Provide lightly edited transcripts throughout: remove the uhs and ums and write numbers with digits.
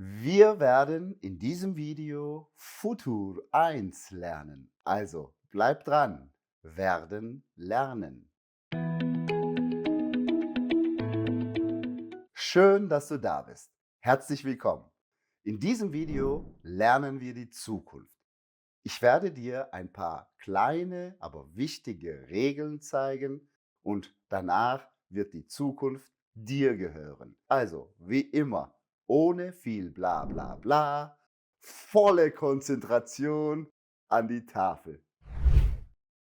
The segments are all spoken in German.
Wir werden in diesem Video Futur 1 lernen. Also bleib dran. Werden lernen. Schön, dass du da bist. Herzlich willkommen. In diesem Video lernen wir die Zukunft. Ich werde dir ein paar kleine, aber wichtige Regeln zeigen und danach wird die Zukunft dir gehören. Also, wie immer, ohne viel bla bla bla, volle Konzentration an die Tafel.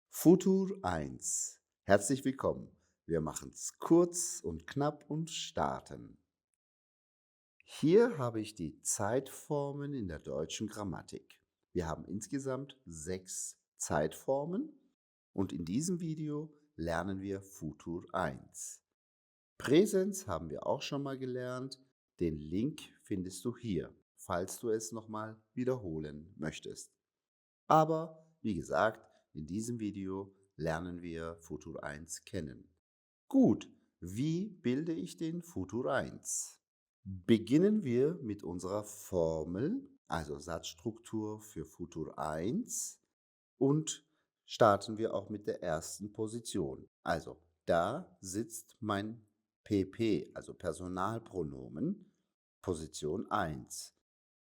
Futur 1. Herzlich willkommen. Wir machen es kurz und knapp und starten. Hier habe ich die Zeitformen in der deutschen Grammatik. Wir haben insgesamt 6 Zeitformen und in diesem Video lernen wir Futur 1. Präsens haben wir auch schon mal gelernt. Den Link findest du hier, falls du es nochmal wiederholen möchtest. Aber wie gesagt, in diesem Video lernen wir Futur 1 kennen. Gut, wie bilde ich den Futur 1? Beginnen wir mit unserer Formel, also Satzstruktur für Futur 1 und starten wir auch mit der ersten Position. Also da sitzt mein PP, also Personalpronomen, Position 1.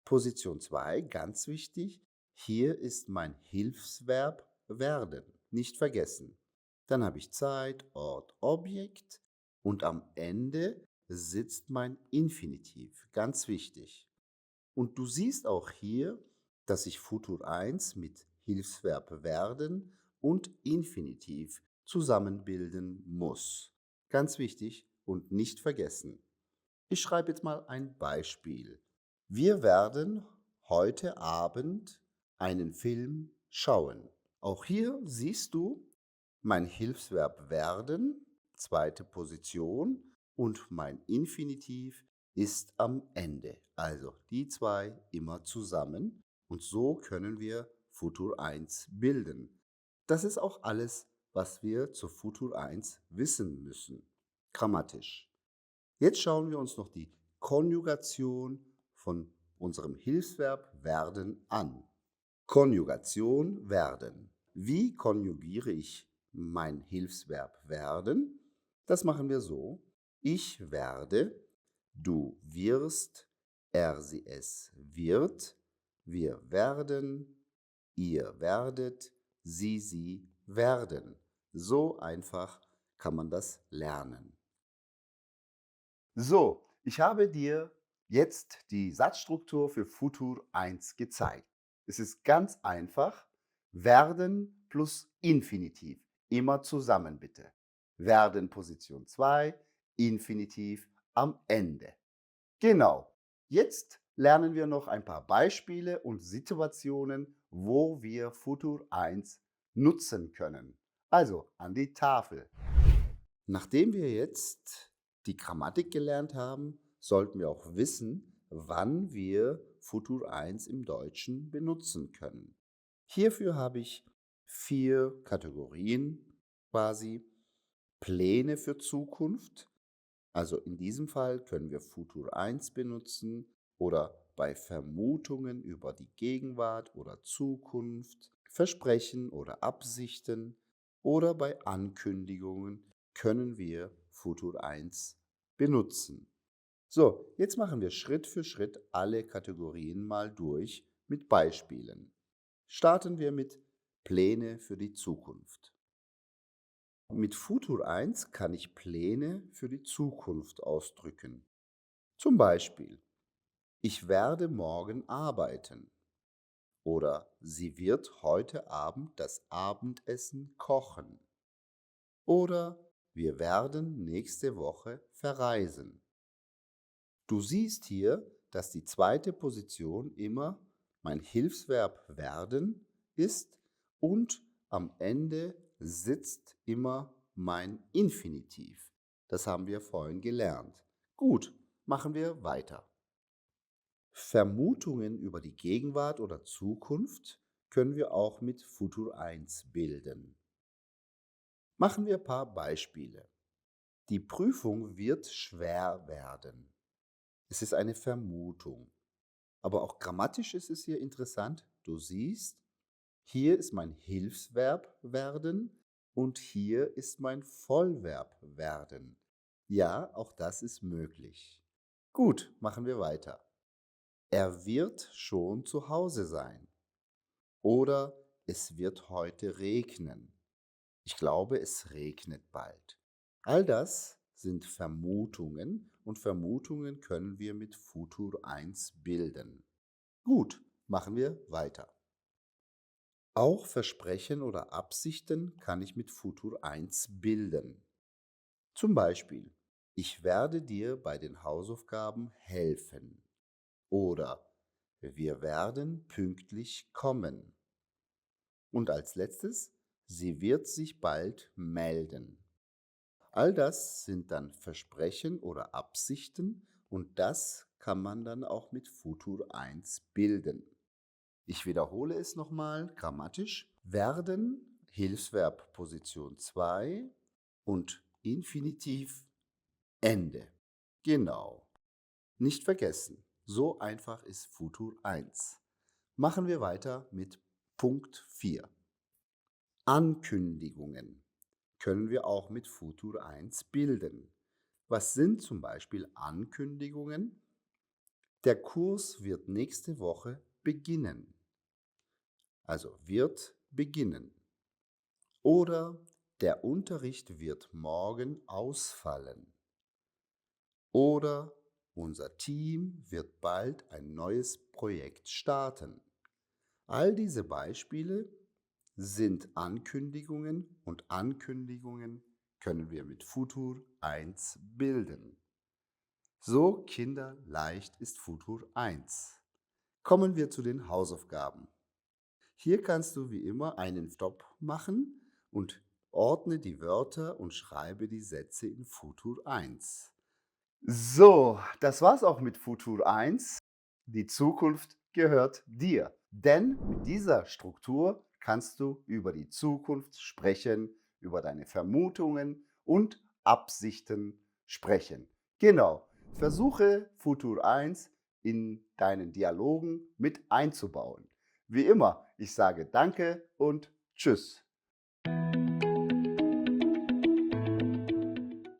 Position 2, ganz wichtig, hier ist mein Hilfsverb werden, nicht vergessen. Dann habe ich Zeit, Ort, Objekt und am Ende sitzt mein Infinitiv, ganz wichtig. Und du siehst auch hier, dass ich Futur 1 mit Hilfsverb werden und Infinitiv zusammenbilden muss. Ganz wichtig und nicht vergessen. Ich schreibe jetzt mal ein Beispiel. Wir werden heute Abend einen Film schauen. Auch hier siehst du mein Hilfsverb werden, zweite Position und mein Infinitiv ist am Ende. Also die zwei immer zusammen und so können wir Futur 1 bilden. Das ist auch alles, was wir zu Futur 1 wissen müssen, grammatisch. Jetzt schauen wir uns noch die Konjugation von unserem Hilfsverb werden an. Konjugation werden. Wie konjugiere ich mein Hilfsverb werden? Das machen wir so. Ich werde, du wirst, er, sie, es wird, wir werden, ihr werdet, sie werden. So einfach kann man das lernen. So, ich habe dir jetzt die Satzstruktur für Futur 1 gezeigt. Es ist ganz einfach. Werden plus Infinitiv. Immer zusammen bitte. Werden Position 2, Infinitiv am Ende. Genau. Jetzt lernen wir noch ein paar Beispiele und Situationen, wo wir Futur 1 nutzen können. Also an die Tafel. Nachdem wir jetzt die Grammatik gelernt haben, sollten wir auch wissen, wann wir Futur 1 im Deutschen benutzen können. Hierfür habe ich 4 Kategorien quasi. Pläne für Zukunft. Also in diesem Fall können wir Futur 1 benutzen oder bei Vermutungen über die Gegenwart oder Zukunft, Versprechen oder Absichten oder bei Ankündigungen können wir Futur 1 benutzen. So, jetzt machen wir Schritt für Schritt alle Kategorien mal durch mit Beispielen. Starten wir mit Pläne für die Zukunft. Mit Futur 1 kann ich Pläne für die Zukunft ausdrücken. Zum Beispiel, ich werde morgen arbeiten oder sie wird heute Abend das Abendessen kochen oder wir werden nächste Woche verreisen. Du siehst hier, dass die zweite Position immer mein Hilfsverb werden ist und am Ende sitzt immer mein Infinitiv. Das haben wir vorhin gelernt. Gut, machen wir weiter. Vermutungen über die Gegenwart oder Zukunft können wir auch mit Futur 1 bilden. Machen wir ein paar Beispiele. Die Prüfung wird schwer werden. Es ist eine Vermutung. Aber auch grammatisch ist es hier interessant. Du siehst, hier ist mein Hilfsverb werden und hier ist mein Vollverb werden. Ja, auch das ist möglich. Gut, machen wir weiter. Er wird schon zu Hause sein. Oder es wird heute regnen. Ich glaube, es regnet bald. All das sind Vermutungen und Vermutungen können wir mit Futur 1 bilden. Gut, machen wir weiter. Auch Versprechen oder Absichten kann ich mit Futur 1 bilden. Zum Beispiel, ich werde dir bei den Hausaufgaben helfen. Oder wir werden pünktlich kommen. Und als letztes, sie wird sich bald melden. All das sind dann Versprechen oder Absichten und das kann man dann auch mit Futur 1 bilden. Ich wiederhole es nochmal grammatisch. Werden, Hilfsverb Position 2 und Infinitiv Ende. Genau. Nicht vergessen, so einfach ist Futur 1. Machen wir weiter mit Punkt 4. Ankündigungen können wir auch mit Futur 1 bilden. Was sind zum Beispiel Ankündigungen? Der Kurs wird nächste Woche beginnen. Also wird beginnen. Oder der Unterricht wird morgen ausfallen. Oder unser Team wird bald ein neues Projekt starten. All diese Beispiele sind Ankündigungen und Ankündigungen können wir mit Futur 1 bilden. So kinderleicht ist Futur 1. Kommen wir zu den Hausaufgaben. Hier kannst du wie immer einen Stopp machen und ordne die Wörter und schreibe die Sätze in Futur 1. So, das war's auch mit Futur 1. Die Zukunft gehört dir. Denn mit dieser Struktur kannst du über die Zukunft sprechen, über deine Vermutungen und Absichten sprechen. Genau. Versuche Futur 1 in deinen Dialogen mit einzubauen. Wie immer, ich sage Danke und Tschüss.